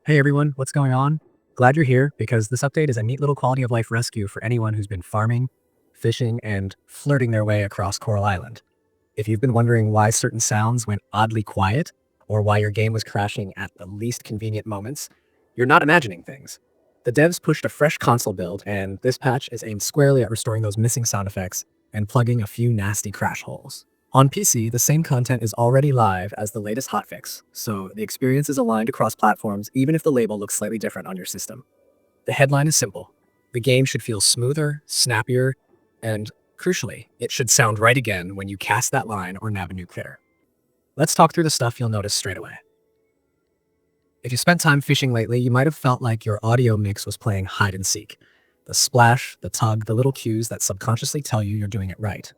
Hey everyone, what's going on? Glad you're here because this update is a neat little quality of life rescue for anyone who's been farming, fishing, and flirting their way across Coral Island. If you've been wondering why certain sounds went oddly quiet, or why your game was crashing at the least convenient moments, you're not imagining things. The devs pushed a fresh console build, and this patch is aimed squarely at restoring those missing sound effects and plugging a few nasty crash holes. On PC, the same content is already live as the latest hotfix, so the experience is aligned across platforms even if the label looks slightly different on your system. The headline is simple. The game should feel smoother, snappier, and crucially, it should sound right again when you cast that line or nab a new critter. Let's talk through the stuff you'll notice straight away. If you spent time fishing lately, you might have felt like your audio mix was playing hide and seek. The splash, the tug, the little cues that subconsciously tell you you're doing it right.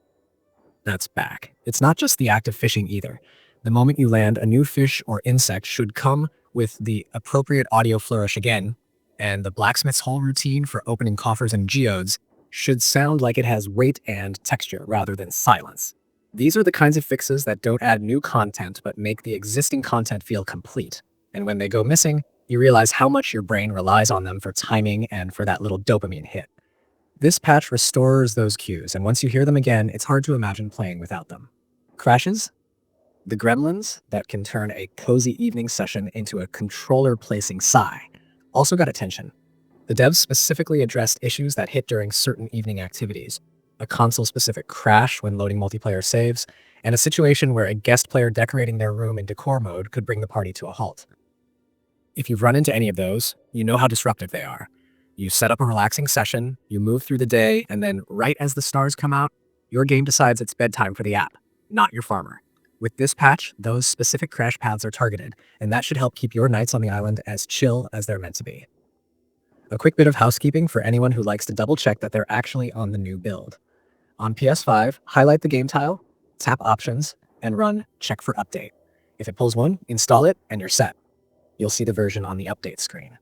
That's back. It's not just the act of fishing either. The moment you land, a new fish or insect should come with the appropriate audio flourish again, and the blacksmith's whole routine for opening coffers and geodes should sound like it has weight and texture rather than silence. These are the kinds of fixes that don't add new content but make the existing content feel complete. And when they go missing, you realize how much your brain relies on them for timing and for that little dopamine hit. This patch restores those cues, and once you hear them again, it's hard to imagine playing without them. Crashes? The gremlins that can turn a cozy evening session into a controller-placing sigh also got attention. The devs specifically addressed issues that hit during certain evening activities, a console-specific crash when loading multiplayer saves, and a situation where a guest player decorating their room in decor mode could bring the party to a halt. If you've run into any of those, you know how disruptive they are. You set up a relaxing session, you move through the day, and then right as the stars come out, your game decides it's bedtime for the app, not your farmer. With this patch, those specific crash paths are targeted, and that should help keep your nights on the island as chill as they're meant to be. A quick bit of housekeeping for anyone who likes to double check that they're actually on the new build. On PS5, highlight the game tile, tap options, and run check for update. If it pulls one, install it, and you're set. You'll see the version on the update screen.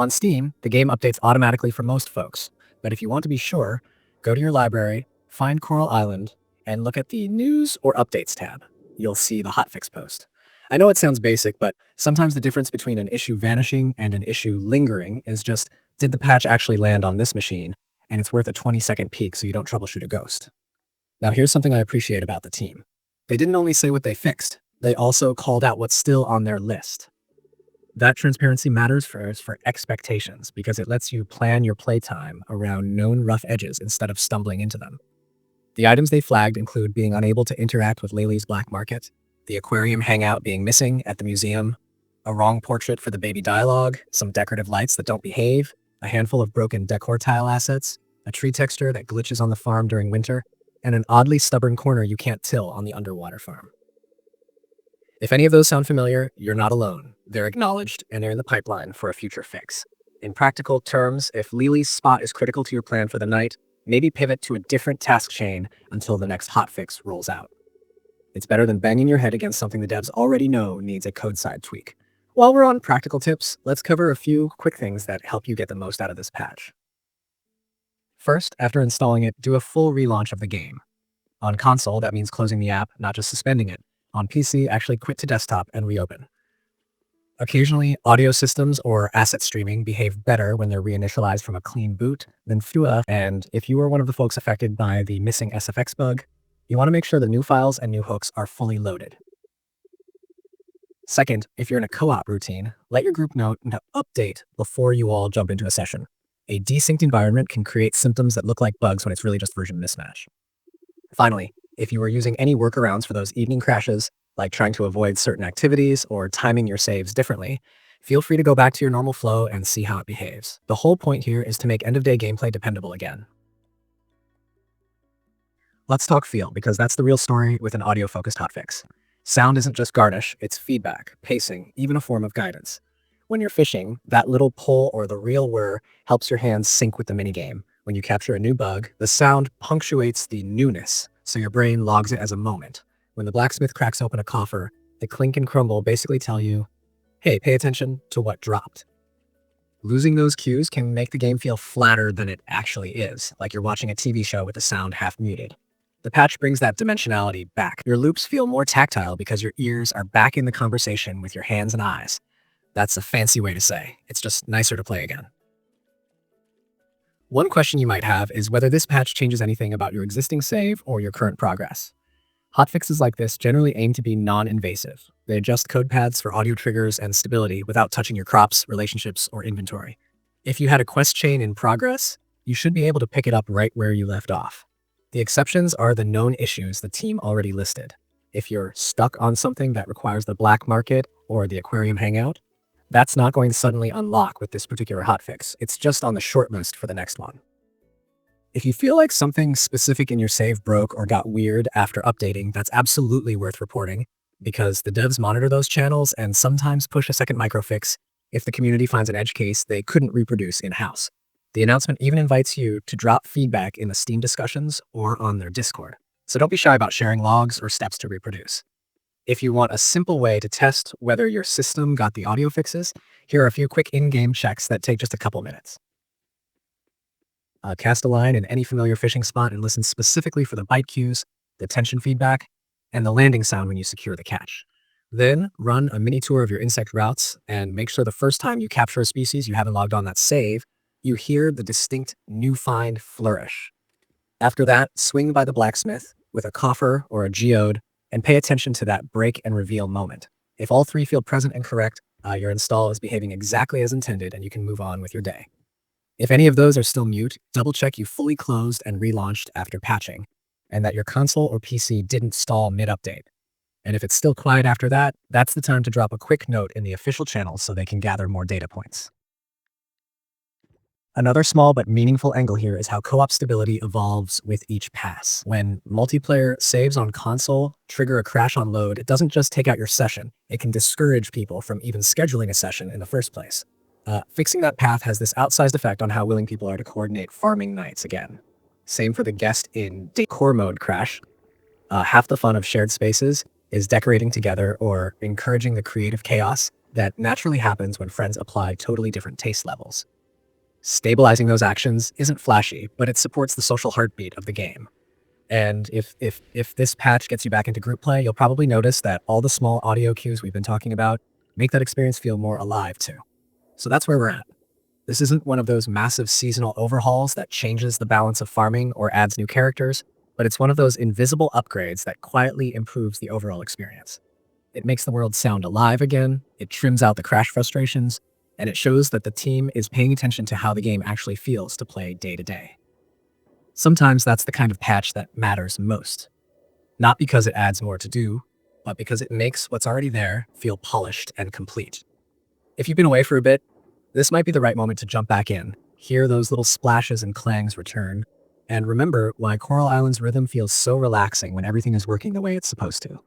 On Steam, the game updates automatically for most folks, but if you want to be sure, go to your library, find Coral Island, and look at the News or Updates tab. You'll see the hotfix post. I know it sounds basic, but sometimes the difference between an issue vanishing and an issue lingering is just, did the patch actually land on this machine? And it's worth a 20-second peek so you don't troubleshoot a ghost. Now here's something I appreciate about the team. They didn't only say what they fixed, they also called out what's still on their list. That transparency matters for expectations because it lets you plan your playtime around known rough edges instead of stumbling into them. The items they flagged include being unable to interact with Laylee's black market, the aquarium hangout being missing at the museum, a wrong portrait for the baby dialogue, some decorative lights that don't behave, a handful of broken decor tile assets, a tree texture that glitches on the farm during winter, and an oddly stubborn corner you can't till on the underwater farm. If any of those sound familiar, you're not alone. They're acknowledged, and they're in the pipeline for a future fix. In practical terms, if Lily's spot is critical to your plan for the night, maybe pivot to a different task chain until the next hotfix rolls out. It's better than banging your head against something the devs already know needs a code side tweak. While we're on practical tips, let's cover a few quick things that help you get the most out of this patch. First, after installing it, do a full relaunch of the game. On console, that means closing the app, not just suspending it. On PC, actually quit to desktop and reopen. Occasionally, audio systems or asset streaming behave better when they're reinitialized from a clean boot than fewer, and if you are one of the folks affected by the missing SFX bug, you want to make sure the new files and new hooks are fully loaded. Second, if you're in a co-op routine, let your group know to update before you all jump into a session. A desynced environment can create symptoms that look like bugs when it's really just version mismatch. Finally, if you are using any workarounds for those evening crashes, like trying to avoid certain activities or timing your saves differently, feel free to go back to your normal flow and see how it behaves. The whole point here is to make end-of-day gameplay dependable again. Let's talk feel, because that's the real story with an audio-focused hotfix. Sound isn't just garnish, it's feedback, pacing, even a form of guidance. When you're fishing, that little pull or the real whir helps your hands sync with the minigame. When you capture a new bug, the sound punctuates the newness, so your brain logs it as a moment. When the blacksmith cracks open a coffer, the clink and crumble basically tell you, hey, pay attention to what dropped. Losing those cues can make the game feel flatter than it actually is, like you're watching a TV show with the sound half muted. The patch brings that dimensionality back. Your loops feel more tactile because your ears are back in the conversation with your hands and eyes. That's a fancy way to say it's just nicer to play again. One question you might have is whether this patch changes anything about your existing save or your current progress. Hotfixes like this generally aim to be non-invasive. They adjust code paths for audio triggers and stability without touching your crops, relationships, or inventory. If you had a quest chain in progress, you should be able to pick it up right where you left off. The exceptions are the known issues the team already listed. If you're stuck on something that requires the black market or the aquarium hangout, that's not going to suddenly unlock with this particular hotfix. It's just on the short list for the next one. If you feel like something specific in your save broke or got weird after updating, that's absolutely worth reporting, because the devs monitor those channels and sometimes push a second microfix if the community finds an edge case they couldn't reproduce in-house. The announcement even invites you to drop feedback in the Steam discussions or on their Discord, so don't be shy about sharing logs or steps to reproduce. If you want a simple way to test whether your system got the audio fixes, here are a few quick in-game checks that take just a couple minutes. Cast a line in any familiar fishing spot and listen specifically for the bite cues, the tension feedback, and the landing sound when you secure the catch. Then run a mini tour of your insect routes and make sure the first time you capture a species you haven't logged on that save, you hear the distinct new find flourish. After that, swing by the blacksmith with a coffer or a geode and pay attention to that break and reveal moment. If all three feel present and correct, your install is behaving exactly as intended and you can move on with your day. If any of those are still mute, double check you fully closed and relaunched after patching, and that your console or PC didn't stall mid-update. And if it's still quiet after that, that's the time to drop a quick note in the official channel so they can gather more data points. Another small but meaningful angle here is how co-op stability evolves with each pass. When multiplayer saves on console trigger a crash on load, it doesn't just take out your session, it can discourage people from even scheduling a session in the first place. Fixing that path has this outsized effect on how willing people are to coordinate farming nights again. Same for the guest in core mode crash. Half the fun of shared spaces is decorating together or encouraging the creative chaos that naturally happens when friends apply totally different taste levels. Stabilizing those actions isn't flashy, but it supports the social heartbeat of the game. And if this patch gets you back into group play, you'll probably notice that all the small audio cues we've been talking about make that experience feel more alive too. So that's where we're at. This isn't one of those massive seasonal overhauls that changes the balance of farming or adds new characters, but it's one of those invisible upgrades that quietly improves the overall experience. It makes the world sound alive again, it trims out the crash frustrations, and it shows that the team is paying attention to how the game actually feels to play day to day. Sometimes that's the kind of patch that matters most. Not because it adds more to do, but because it makes what's already there feel polished and complete. If you've been away for a bit, this might be the right moment to jump back in, hear those little splashes and clangs return, and remember why Coral Island's rhythm feels so relaxing when everything is working the way it's supposed to.